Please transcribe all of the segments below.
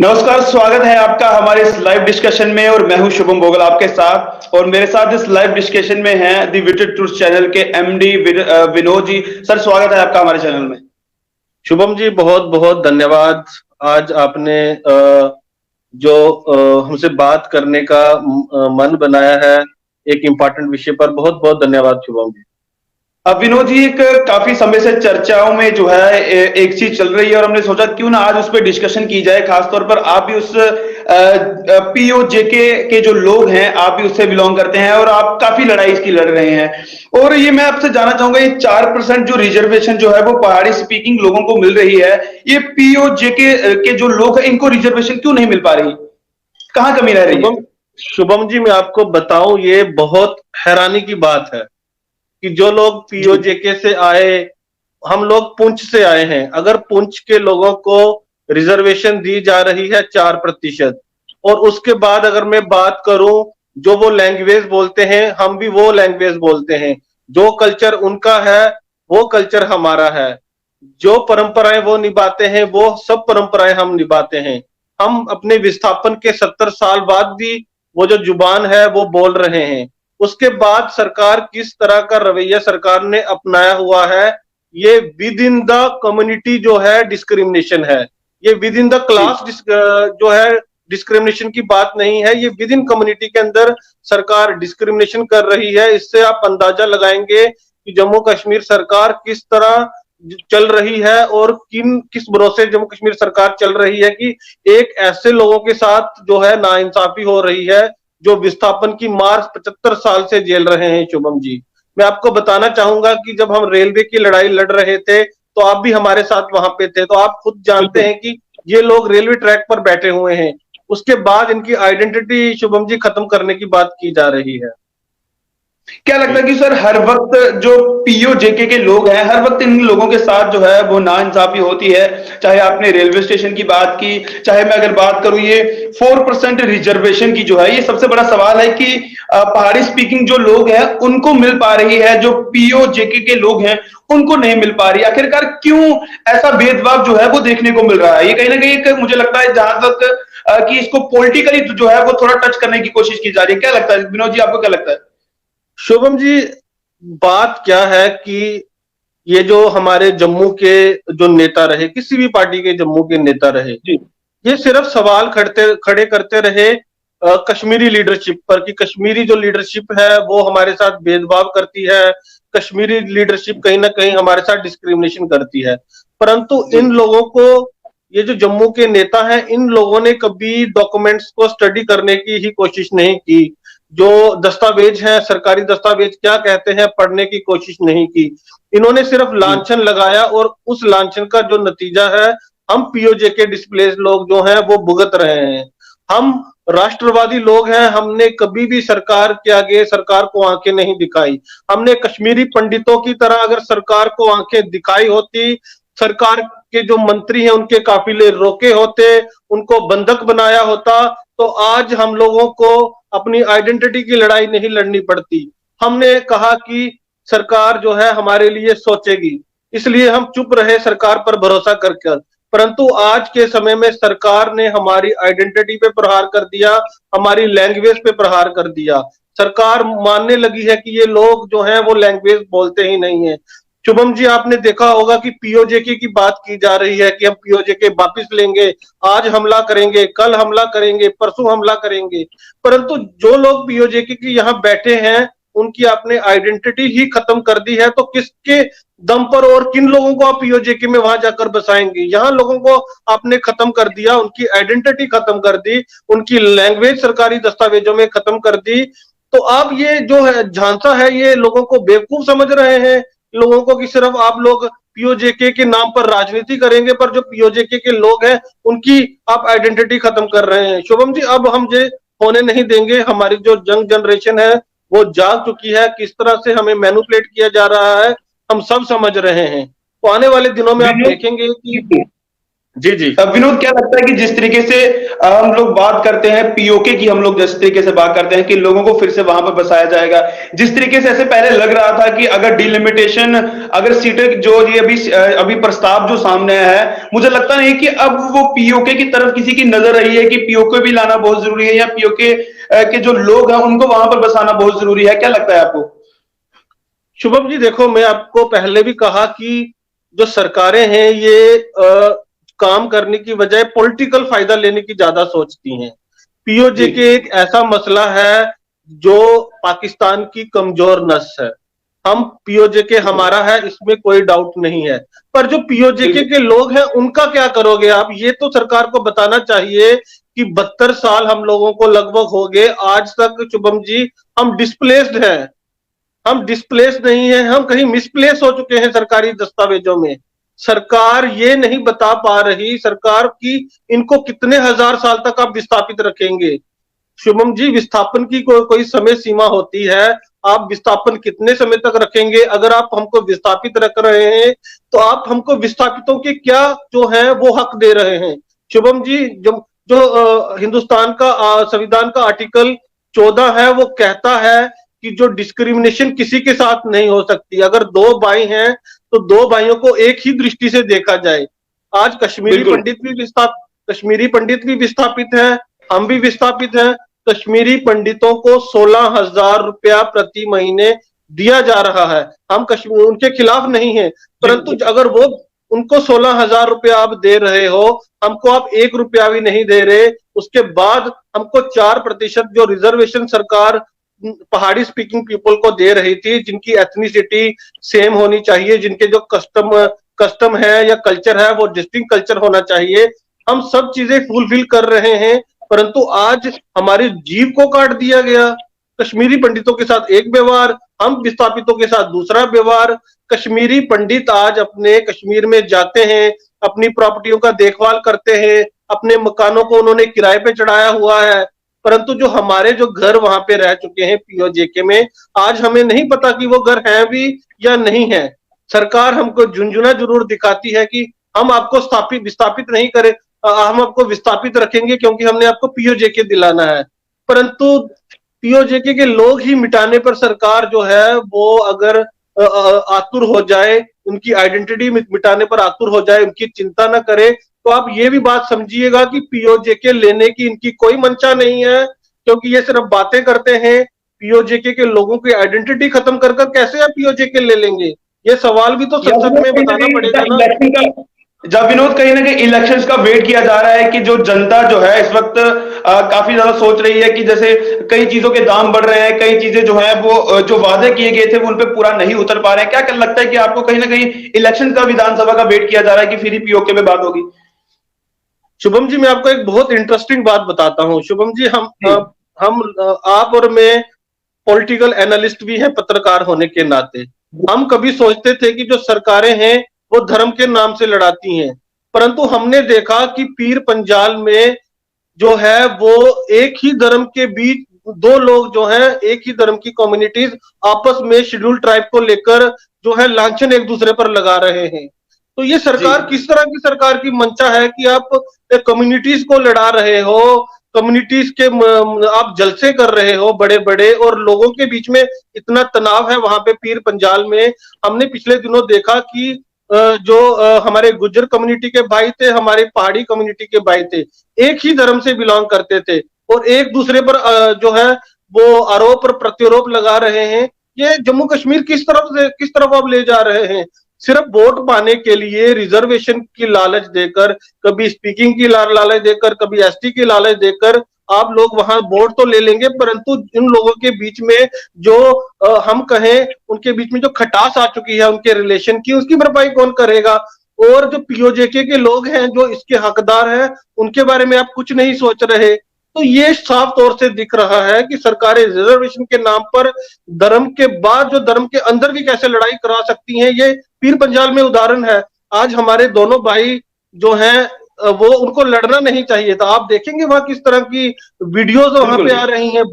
नमस्कार, स्वागत है आपका हमारे इस लाइव डिस्कशन में और मैं हूं शुभम भोगल आपके साथ। और मेरे साथ इस लाइव डिस्कशन में हैं दी विटेड टूर्स चैनल के एमडी विनोद जी। सर, स्वागत है आपका हमारे चैनल में। शुभम जी, बहुत बहुत धन्यवाद। आज आपने जो हमसे बात करने का मन बनाया है एक इम्पोर्टेंट विषय पर, बहुत बहुत धन्यवाद शुभम जी। अब विनोद जी, एक काफी समय से चर्चाओं में जो है एक चीज चल रही है और हमने सोचा क्यों ना आज उस पर डिस्कशन की जाए। खासतौर पर आप भी उस पीओजेके के जो लोग हैं, आप भी उससे बिलोंग करते हैं और आप काफी लड़ाई इसकी लड़ रहे हैं। और ये मैं आपसे जानना चाहूंगा, ये 4% जो रिजर्वेशन जो है वो पहाड़ी स्पीकिंग लोगों को मिल रही है, ये पीओजेके के जो लोग हैं इनको रिजर्वेशन क्यों नहीं मिल पा रही? कहाँ कमी रह रही है? शुभम शुभम जी, मैं आपको बताऊं, ये बहुत हैरानी की बात है कि जो लोग जी। पीओजेके से आए, हम लोग पुंछ से आए हैं। अगर पुंछ के लोगों को रिजर्वेशन दी जा रही है 4%, और उसके बाद अगर मैं बात करूं, जो वो लैंग्वेज बोलते हैं हम भी वो लैंग्वेज बोलते हैं, जो कल्चर उनका है वो कल्चर हमारा है, जो परंपराएं वो निभाते हैं वो सब परंपराएं हम निभाते हैं। हम अपने विस्थापन के 70 साल बाद भी वो जो जुबान है वो बोल रहे हैं। उसके बाद सरकार किस तरह का रवैया सरकार ने अपनाया हुआ है, ये विद इन द कम्युनिटी जो है डिस्क्रिमिनेशन है। ये विद इन द जी। क्लास जो है डिस्क्रिमिनेशन की बात नहीं है, ये विद इन कम्युनिटी के अंदर सरकार डिस्क्रिमिनेशन कर रही है। इससे आप अंदाजा लगाएंगे कि जम्मू कश्मीर सरकार किस तरह चल रही है और किस भरोसे जम्मू कश्मीर सरकार चल रही है कि एक ऐसे लोगों के साथ जो है नाइंसाफी हो रही है, जो विस्थापन की मार 75 साल से झेल रहे हैं। शुभम जी, मैं आपको बताना चाहूंगा कि जब हम रेलवे की लड़ाई लड़ रहे थे तो आप भी हमारे साथ वहां पे थे, तो आप खुद जानते बिल्कुल। हैं कि ये लोग रेलवे ट्रैक पर बैठे हुए हैं। उसके बाद इनकी आइडेंटिटी शुभम जी खत्म करने की बात की जा रही है। क्या लगता है कि सर हर वक्त जो पीओजेके के लोग हैं, हर वक्त इन लोगों के साथ जो है वो नाइंसाफी होती है? चाहे आपने रेलवे स्टेशन की बात की, चाहे मैं अगर बात करूं ये 4% रिजर्वेशन की जो है, ये सबसे बड़ा सवाल है कि पहाड़ी स्पीकिंग जो लोग हैं उनको मिल पा रही है, जो पीओजेके के लोग हैं उनको नहीं मिल पा रही। आखिरकार क्यों ऐसा भेदभाव जो है वो देखने को मिल रहा है? ये कहीं ना कहीं एक, मुझे लगता है जहां तक कि इसको पॉलिटिकली जो है वो थोड़ा टच करने की कोशिश की जा रही है। क्या लगता है विनोद जी, आपको क्या लगता है? शुभम जी, बात क्या है कि ये जो हमारे जम्मू के जो नेता रहे, किसी भी पार्टी के जम्मू के नेता रहे, जी। ये सिर्फ सवाल खड़े करते रहे कश्मीरी लीडरशिप पर कि कश्मीरी जो लीडरशिप है वो हमारे साथ भेदभाव करती है, कश्मीरी लीडरशिप कहीं ना कहीं हमारे साथ डिस्क्रिमिनेशन करती है। परंतु जी। इन लोगों को, ये जो जम्मू के नेता हैं, इन लोगों ने कभी डॉक्यूमेंट्स को स्टडी करने की ही कोशिश नहीं की। जो दस्तावेज हैं, सरकारी दस्तावेज क्या कहते हैं, पढ़ने की कोशिश नहीं की। इन्होंने सिर्फ जी। लांछन लगाया और उस लांछन का जो नतीजा है, हम पीओजे के डिस्प्लेस लोग जो हैं वो भुगत रहे हैं। हम राष्ट्रवादी लोग हैं, हमने कभी भी सरकार के आगे सरकार को आंखें नहीं दिखाई। हमने कश्मीरी पंडितों की तरह अगर सरकार को आंखें दिखाई होती, सरकार के जो मंत्री हैं उनके काफिले रोके होते, उनको बंधक बनाया होता, तो आज हम लोगों को अपनी आइडेंटिटी की लड़ाई नहीं लड़नी पड़ती। हमने कहा कि सरकार जो है हमारे लिए सोचेगी, इसलिए हम चुप रहे सरकार पर भरोसा करके। परंतु आज के समय में सरकार ने हमारी आइडेंटिटी पे प्रहार कर दिया, हमारी लैंग्वेज पे प्रहार कर दिया। सरकार मानने लगी है कि ये लोग जो हैं वो लैंग्वेज बोलते ही नहीं है। शुभम जी, आपने देखा होगा कि पीओजेके की बात की जा रही है कि हम पीओजेके वापिस लेंगे, आज हमला करेंगे, कल हमला करेंगे, परसों हमला करेंगे। परंतु जो लोग पीओजेके की यहाँ बैठे हैं उनकी आपने आइडेंटिटी ही खत्म कर दी है, तो किसके दम पर और किन लोगों को आप पीओजेके में वहां जाकर बसाएंगे? यहाँ लोगों को आपने खत्म कर दिया, उनकी आइडेंटिटी खत्म कर दी, उनकी लैंग्वेज सरकारी दस्तावेजों में खत्म कर दी। तो आप ये जो है झांसा है, ये लोगों को बेवकूफ समझ रहे हैं, लोगों को कि सिर्फ आप लोग पीओजेके के नाम पर राजनीति करेंगे, पर जो पीओजेके के लोग हैं उनकी आप आइडेंटिटी खत्म कर रहे हैं। शुभम जी, अब हम ये होने नहीं देंगे। हमारी जो यंग जनरेशन है वो जाग चुकी है, किस तरह से हमें मैनिपुलेट किया जा रहा है हम सब समझ रहे हैं। तो आने वाले दिनों में आप विनोद देखेंगे कि जी, जी जी। विनोद, क्या लगता है कि जिस तरीके से हम लोग बात करते हैं पीओके की, हम लोग जिस तरीके से बात करते हैं कि लोगों को फिर से वहां पर बसाया जाएगा, जिस तरीके से ऐसे पहले लग रहा था कि अगर डिलिमिटेशन, अगर सीटें जो ये अभी प्रस्ताव जो सामने आया है, मुझे लगता नहीं कि अब वो पीओके की तरफ किसी की नजर रही है कि पीओके भी लाना बहुत जरूरी है, या पीओके के जो लोग हैं उनको वहां पर बसाना बहुत जरूरी है। क्या लगता है आपको? शुभम जी देखो, मैं आपको पहले भी कहा कि जो सरकारें हैं ये काम करने की बजाय पॉलिटिकल फायदा लेने की ज्यादा सोचती हैं। पीओजे जी, के एक ऐसा मसला है जो पाकिस्तान की कमजोर नस है। हम पीओजे के हमारा है, इसमें कोई डाउट नहीं है। पर जो पीओजे बिल्कुल। के लोग हैं उनका क्या करोगे आप? ये तो सरकार को बताना चाहिए कि 72 साल हम लोगों को लगभग हो गए आज तक शुभम जी, हम डिस्प्लेस्ड हैं। हम डिस्प्लेस नहीं है, हम कहीं मिसप्लेस हो चुके हैं सरकारी दस्तावेजों में। सरकार ये नहीं बता पा रही सरकार की इनको कितने हजार साल तक आप विस्थापित रखेंगे। शुभम जी, विस्थापन की कोई समय सीमा होती है। आप विस्थापन कितने समय तक रखेंगे? अगर आप हमको विस्थापित रख रहे हैं तो आप हमको विस्थापितों के क्या जो है वो हक दे रहे हैं? शुभम जी, जो जो हिंदुस्तान का संविधान का आर्टिकल 14 है वो कहता है कि जो डिस्क्रिमिनेशन किसी के साथ नहीं हो सकती। अगर दो भाई हैं तो दो भाइयों को एक ही दृष्टि से देखा जाए। आज बिल्कुल। कश्मीरी पंडित भी विस्थापित है, हम भी विस्थापित हैं। कश्मीरी पंडितों को 16,000 रुपया प्रति महीने दिया जा रहा है। हम कश्मीर उनके खिलाफ नहीं है, जी, परंतु अगर वो उनको 16,000 रुपया आप दे रहे हो, हमको आप 1 रुपया भी नहीं दे रहे। उसके बाद हमको 4% जो रिजर्वेशन सरकार पहाड़ी स्पीकिंग पीपल को दे रही थी, जिनकी एथनिसिटी सेम होनी चाहिए, जिनके जो कस्टम है या कल्चर है वो डिस्टिंक्ट कल्चर होना चाहिए, हम सब चीजें फुलफिल कर रहे हैं। परंतु आज हमारी जीव को काट दिया गया। कश्मीरी पंडितों के साथ एक व्यवहार, हम विस्थापितों के साथ दूसरा व्यवहार। कश्मीरी पंडित आज अपने कश्मीर में जाते हैं, अपनी प्रॉपर्टियों का देखभाल करते हैं, अपने मकानों को उन्होंने किराए पे चढ़ाया हुआ है। परंतु जो हमारे जो घर वहां पे रह चुके हैं पीओजेके में, आज हमें नहीं पता कि वो घर है भी या नहीं है। सरकार हमको झुंझुना जरूर दिखाती है कि हम आपको स्थापित विस्थापित नहीं करें, हम आपको विस्थापित रखेंगे क्योंकि हमने आपको पीओजेके दिलाना है। परंतु पीओजेके के लोग ही मिटाने पर सरकार जो है वो अगर आतुर हो जाए, उनकी आइडेंटिटी मिटाने पर आतुर हो जाए, उनकी चिंता न करे, तो आप ये भी बात समझिएगा कि पीओजेके लेने की इनकी कोई मंशा नहीं है, क्योंकि ये सिर्फ बातें करते हैं। पीओजेके के लोगों की आइडेंटिटी खत्म कर कर कैसे आप पीओजेके ले लेंगे? ये सवाल भी तो या संसद विनोद, में कहीं ना बताना कहीं पड़ेगा ना। इलेक्शन का, जब विनोद कहीं ना कहीं इलेक्शंस का वेट किया जा रहा है कि जो जनता जो है इस वक्त काफी ज्यादा सोच रही है कि जैसे कई चीजों के दाम बढ़ रहे हैं, कई चीजें जो है वो जो वादे किए गए थे वो उन पे पूरा नहीं उतर पा रहे हैं। क्या लगता है कि आपको कहीं ना कहीं इलेक्शन का, विधानसभा का वेट किया जा रहा है कि फिर ही पीओके में बात होगी? शुभम जी, मैं आपको एक बहुत इंटरेस्टिंग बात बताता हूँ। शुभम जी, जी, आप और मैं पॉलिटिकल एनालिस्ट भी हैं पत्रकार होने के नाते। हम कभी सोचते थे कि जो सरकारें हैं वो धर्म के नाम से लड़ाती हैं, परंतु हमने देखा कि पीर पंजाल में जो है वो एक ही धर्म के बीच दो लोग जो हैं, एक ही धर्म की कम्युनिटीज आपस में शेड्यूल ट्राइब को लेकर जो है लांछन एक दूसरे पर लगा रहे हैं। तो ये जी, सरकार किस तरह की सरकार की मंशा है कि आप कम्युनिटीज को लड़ा रहे हो, कम्युनिटीज के आप जलसे कर रहे हो बड़े बड़े, और लोगों के बीच में इतना तनाव है वहां पे पीर पंजाल में। हमने पिछले दिनों देखा कि जो हमारे गुज्जर कम्युनिटी के भाई थे, हमारे पहाड़ी कम्युनिटी के भाई थे, एक ही धर्म से बिलोंग करते थे, और एक दूसरे पर जो है वो आरोप और प्रत्यारोप लगा रहे हैं। ये जम्मू कश्मीर किस तरफ अब ले जा रहे हैं? सिर्फ वोट पाने के लिए रिजर्वेशन की लालच देकर, कभी स्पीकिंग की लालच देकर, कभी एसटी की लालच देकर आप लोग वहां वोट तो ले लेंगे, परंतु इन लोगों के बीच में जो हम कहें उनके बीच में जो खटास आ चुकी है उनके रिलेशन की, उसकी भरपाई कौन करेगा? और जो पीओजेके के लोग हैं जो इसके हकदार हैं, उनके बारे में आप कुछ नहीं सोच रहे। तो ये साफ तौर से दिख रहा है कि सरकारें रिजर्वेशन के नाम पर धर्म के बाद जो धर्म के अंदर भी कैसे लड़ाई करा सकती हैं। ये पीर पंजाल में उदाहरण है। आज हमारे दोनों भाई जो हैं वो उनको लड़ना नहीं चाहिए था। आप देखेंगे वहां किस तरह की वीडियोस वहां बिल्कुल, पे आ रही हैं,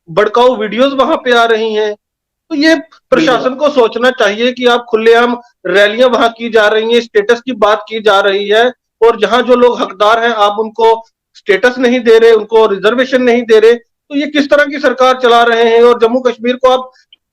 भड़काऊ वीडियोस वहां पे आ रही हैं। तो ये बिल्कुल। प्रशासन को सोचना चाहिए कि आप खुलेआम रैलियां वहां की जा रही हैं, स्टेटस की बात की जा रही है, और जहां जो लोग हकदार हैं आप उनको स्टेटस नहीं दे रहे, उनको रिजर्वेशन नहीं दे रहे, तो ये किस तरह की सरकार चला रहे हैं और जम्मू कश्मीर को आप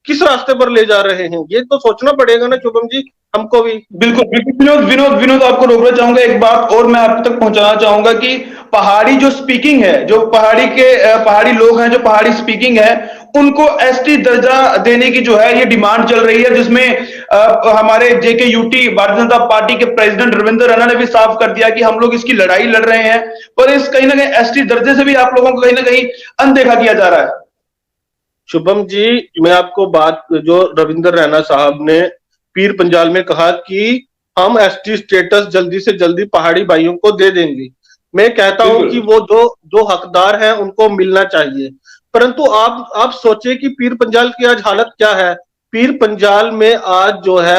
किस रास्ते पर ले जा रहे हैं, ये तो सोचना पड़ेगा ना शुभम जी, हमको भी। बिल्कुल बिल्कुल विनोद विनोद विनोद आपको रोकना चाहूंगा, एक बात और मैं आप तक पहुंचाना चाहूंगा कि पहाड़ी जो स्पीकिंग है, जो पहाड़ी लोग हैं, जो पहाड़ी स्पीकिंग है, उनको एसटी दर्जा देने की जो है ये डिमांड चल रही है, जिसमें हमारे जेके यूटी भारतीय जनता पार्टी के प्रेसिडेंट रविंद्र रैना ने भी साफ कर दिया कि हम लोग इसकी लड़ाई लड़ रहे हैं, पर इस कहीं ना कहीं एसटी दर्जे से भी आप लोगों को कहीं ना कहीं अनदेखा किया जा रहा है। शुभम जी, मैं आपको बात जो रविंद्र रैना साहब ने पीर पंजाल में कहा कि हम एसटी स्टेटस जल्दी से जल्दी पहाड़ी भाइयों को दे देंगे, मैं कहता हूं कि वो जो जो हकदार हैं उनको मिलना चाहिए। परंतु आप सोचे कि पीर पंजाल की आज हालत क्या है। पीर पंजाल में आज जो है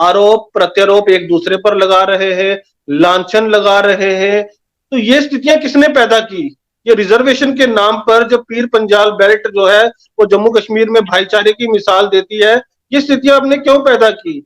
आरोप प्रत्यारोप एक दूसरे पर लगा रहे हैं, लांछन लगा रहे हैं, तो ये स्थितियां किसने पैदा की। ये रिजर्वेशन के नाम पर जब पीर पंजाल बेल्ट जो है वो जम्मू कश्मीर में भाईचारे की मिसाल देती है, ये स्थितियां आपने क्यों पैदा की।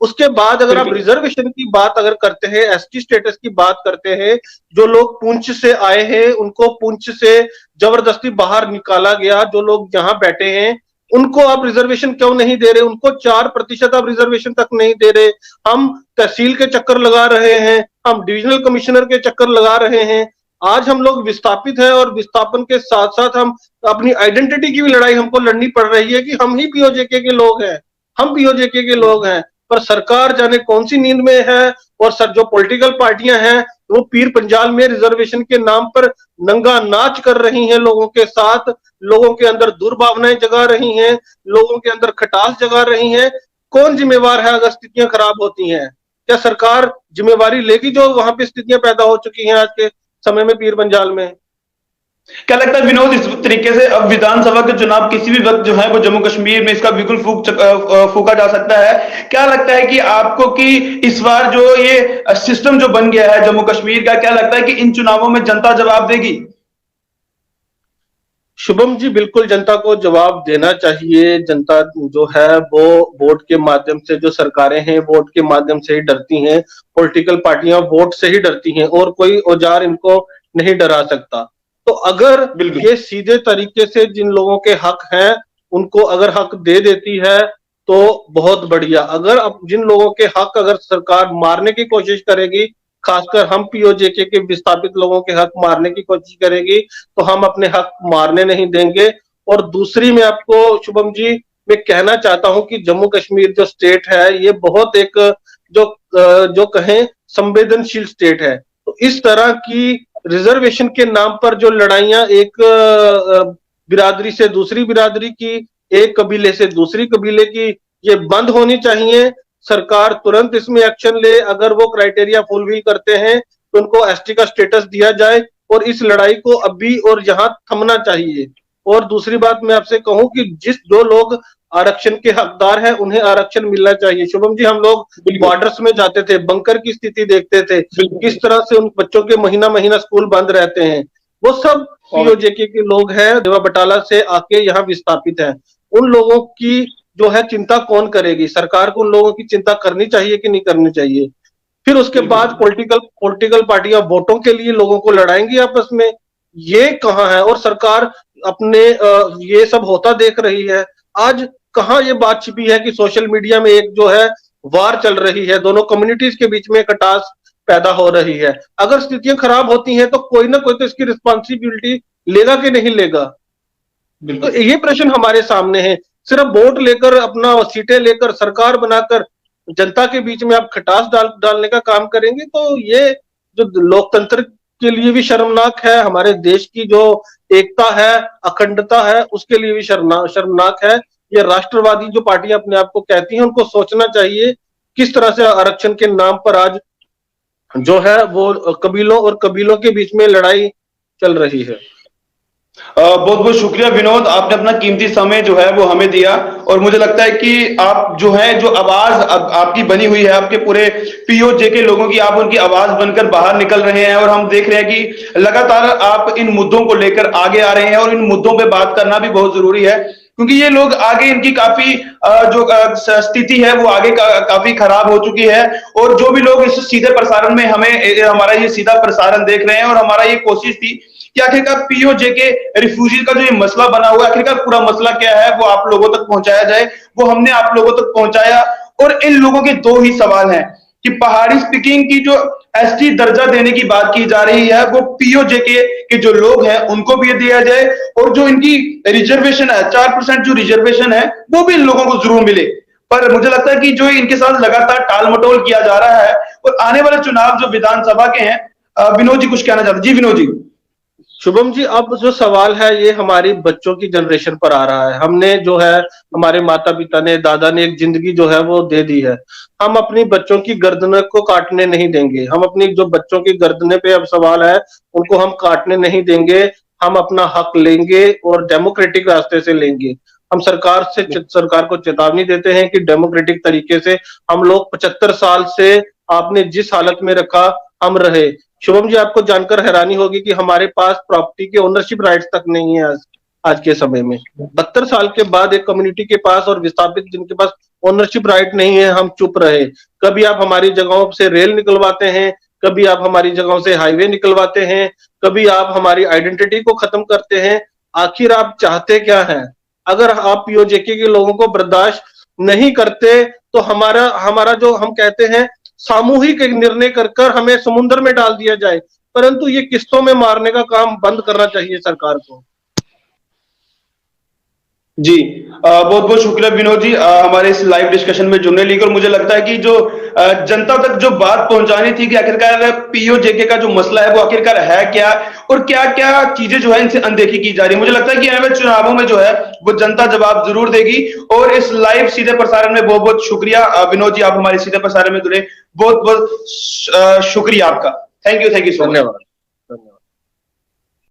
उसके बाद अगर आप रिजर्वेशन की बात अगर करते हैं, एसटी स्टेटस की बात करते हैं, जो लोग पुंछ से आए हैं उनको पुंछ से जबरदस्ती बाहर निकाला गया, जो लोग यहाँ बैठे हैं उनको आप रिजर्वेशन क्यों नहीं दे रहे, उनको 4% आप रिजर्वेशन तक नहीं दे रहे। हम तहसील के चक्कर लगा रहे हैं, हम डिविजनल कमिश्नर के चक्कर लगा रहे हैं। आज हम लोग विस्थापित हैं और विस्थापन के साथ साथ हम अपनी आइडेंटिटी की भी लड़ाई हमको लड़नी पड़ रही है कि हम ही पीओजेके के लोग हैं, हम पीओजेके के लोग हैं। पर सरकार जाने कौन सी नींद में है, और सर जो पॉलिटिकल पार्टियां हैं वो पीर पंजाल में रिजर्वेशन के नाम पर नंगा नाच कर रही हैं, लोगों के साथ लोगों के अंदर दुर्भावनाएं जगा रही हैं, लोगों के अंदर खटास जगा रही हैं। कौन जिम्मेवार है अगर स्थितियां खराब होती हैं। क्या सरकार जिम्मेवारी लेगी जो वहां पे स्थितियां पैदा हो चुकी हैं आज के समय में पीर पंजाल में। क्या लगता है विनोद, इस तरीके से अब विधानसभा के चुनाव किसी भी वक्त जो है वो जम्मू कश्मीर में इसका बिल्कुल फूका जा सकता है। क्या लगता है कि आपको कि इस बार जो ये सिस्टम जो बन गया है जम्मू कश्मीर का, क्या लगता है कि इन चुनावों में जनता जवाब देगी। शुभम जी, बिल्कुल जनता को जवाब देना चाहिए। जनता जो है वो वोट के माध्यम से, जो सरकारें हैं वोट के माध्यम से ही डरती हैं, पॉलिटिकल पार्टियां वोट से ही डरती हैं और कोई औजार इनको नहीं डरा सकता। तो अगर ये सीधे तरीके से जिन लोगों के हक हैं उनको अगर हक दे देती है तो बहुत बढ़िया। अगर अब जिन लोगों के हक अगर सरकार मारने की कोशिश करेगी, खासकर हम पीओजेके के विस्थापित लोगों के हक मारने की कोशिश करेगी, तो हम अपने हक मारने नहीं देंगे। और दूसरी मैं आपको शुभम जी मैं कहना चाहता हूं कि जम्मू कश्मीर जो स्टेट है ये बहुत एक जो कहें संवेदनशील स्टेट है। तो इस तरह की रिजर्वेशन के नाम पर जो लड़ाइयां एक बिरादरी से दूसरी बिरादरी की, एक कबीले से दूसरी कबीले की, ये बंद होनी चाहिए। सरकार तुरंत इसमें एक्शन ले। अगर वो क्राइटेरिया फुलफिल करते हैं तो उनको एसटी का स्टेटस दिया जाए और इस लड़ाई को अभी और यहाँ थमना चाहिए। और दूसरी बात मैं आपसे कहूं कि जो लोग आरक्षण के हकदार हैं उन्हें आरक्षण मिलना चाहिए। शुभम जी, हम लोग बॉर्डर्स में जाते थे, बंकर की स्थिति देखते थे, किस तरह से उन बच्चों के महीना महीना स्कूल बंद रहते हैं। वो सब पीओजेके के लोग हैं, देवा बटाला से आके यहाँ विस्थापित हैं। उन लोगों की जो है चिंता कौन करेगी। सरकार को उन लोगों की चिंता करनी चाहिए कि नहीं करनी चाहिए। फिर उसके बाद पॉलिटिकल पार्टियां वोटों के लिए लोगों को लड़ाएंगी आपस में, ये कहाँ है। और सरकार अपने ये सब होता देख रही है। आज कहाँ ये बात छिपी है कि सोशल मीडिया में एक जो है वार चल रही है, दोनों कम्युनिटीज के बीच में खटास पैदा हो रही है। अगर स्थितियां खराब होती हैं तो कोई ना कोई तो इसकी रिस्पॉन्सिबिलिटी लेगा कि नहीं लेगा। तो ये प्रश्न हमारे सामने है। सिर्फ वोट लेकर, अपना सीटें लेकर, सरकार बनाकर जनता के बीच में आप खटास डालने का काम करेंगे तो ये जो लोकतंत्र के लिए भी शर्मनाक है, हमारे देश की जो एकता है, अखंडता है, उसके लिए भी शर्मनाक है। ये राष्ट्रवादी जो पार्टियां अपने आप को कहती हैं उनको सोचना चाहिए किस तरह से आरक्षण के नाम पर आज जो है वो कबीलों के बीच में लड़ाई चल रही है। बहुत बहुत शुक्रिया विनोद, आपने अपना कीमती समय जो है वो हमें दिया, और मुझे लगता है कि आप जो है जो आवाज आपकी बनी हुई है आपके पूरे पीओजेके लोगों की, आप उनकी आवाज बनकर बाहर निकल रहे हैं। और हम देख रहे हैं कि लगातार आप इन मुद्दों को लेकर आगे आ रहे हैं और इन मुद्दों पे बात करना भी बहुत जरूरी है, क्योंकि ये लोग आगे इनकी काफी जो स्थिति है वो आगे काफी खराब हो चुकी है। और जो भी लोग इस सीधे प्रसारण में हमें हमारा ये सीधा प्रसारण देख रहे हैं, और हमारा ये कोशिश थी कि आखिरकार पीओजेके रिफ्यूजी का जो ये मसला बना हुआ है, आखिरकार पूरा मसला क्या है वो आप लोगों तक पहुंचाया जाए। वो हमने आप लोगों तक पहुंचाया। और इन लोगों के दो ही सवाल हैं कि पहाड़ी स्पीकिंग की जो एसटी दर्जा देने की बात की जा रही है वो पीओजेके के जो लोग हैं उनको भी दिया जाए, और जो इनकी रिजर्वेशन है 4% जो रिजर्वेशन है वो भी इन लोगों को जरूर मिले। पर मुझे लगता है कि जो इनके साथ लगातार टाल मटोल किया जा रहा है, और आने वाले चुनाव जो विधानसभा के हैं, विनोद जी कुछ कहना चाहते हैं? जी विनोद जी। शुभम जी, अब जो सवाल है ये हमारी बच्चों की जनरेशन पर आ रहा है। हमने जो है, हमारे माता पिता ने, दादा ने एक जिंदगी जो है वो दे दी है। हम अपनी बच्चों की गर्दन को काटने नहीं देंगे। हम अपनी जो बच्चों की गर्दने पे अब सवाल है उनको हम काटने नहीं देंगे। हम अपना हक लेंगे और डेमोक्रेटिक रास्ते से लेंगे। हम सरकार को चेतावनी देते हैं कि डेमोक्रेटिक तरीके से हम लोग 75 साल से आपने जिस हालत में रखा हम रहे। शुभम जी, आपको जानकर हैरानी होगी कि हमारे पास प्रॉपर्टी के ओनरशिप राइट्स तक नहीं है आज के समय में। 72 साल के बाद एक कम्युनिटी के पास और विस्थापित जिनके पास ओनरशिप राइट नहीं है, हम चुप रहे। कभी आप हमारी जगहों से रेल निकलवाते हैं, कभी आप हमारी जगहों से हाईवे निकलवाते हैं, कभी आप हमारी आइडेंटिटी को खत्म करते हैं। आखिर आप चाहते क्या हैं? अगर आप पीओजेके के लोगों को बर्दाश्त नहीं करते तो हमारा हमारा जो हम कहते हैं सामूहिक एक निर्णय कर हमें समुद्र में डाल दिया जाए, परंतु ये किस्तों में मारने का काम बंद करना चाहिए सरकार को। जी, बहुत बहुत शुक्रिया विनोद जी हमारे इस लाइव डिस्कशन में जुड़ने के लिए। और मुझे लगता है कि जो जनता तक जो बात पहुंचानी थी कि आखिरकार पीओजेके का जो मसला है वो आखिरकार है क्या, और क्या क्या चीजें जो है इनसे अनदेखी की जा रही है। मुझे लगता है कि आने वाले चुनावों में जो है वो जनता जवाब जरूर देगी। और इस लाइव सीधे प्रसारण में बहुत बहुत शुक्रिया विनोद जी, आप हमारे सीधे प्रसारण में जुड़े। बहुत बहुत शुक्रिया आपका। Thank you so much. धन्यवाद।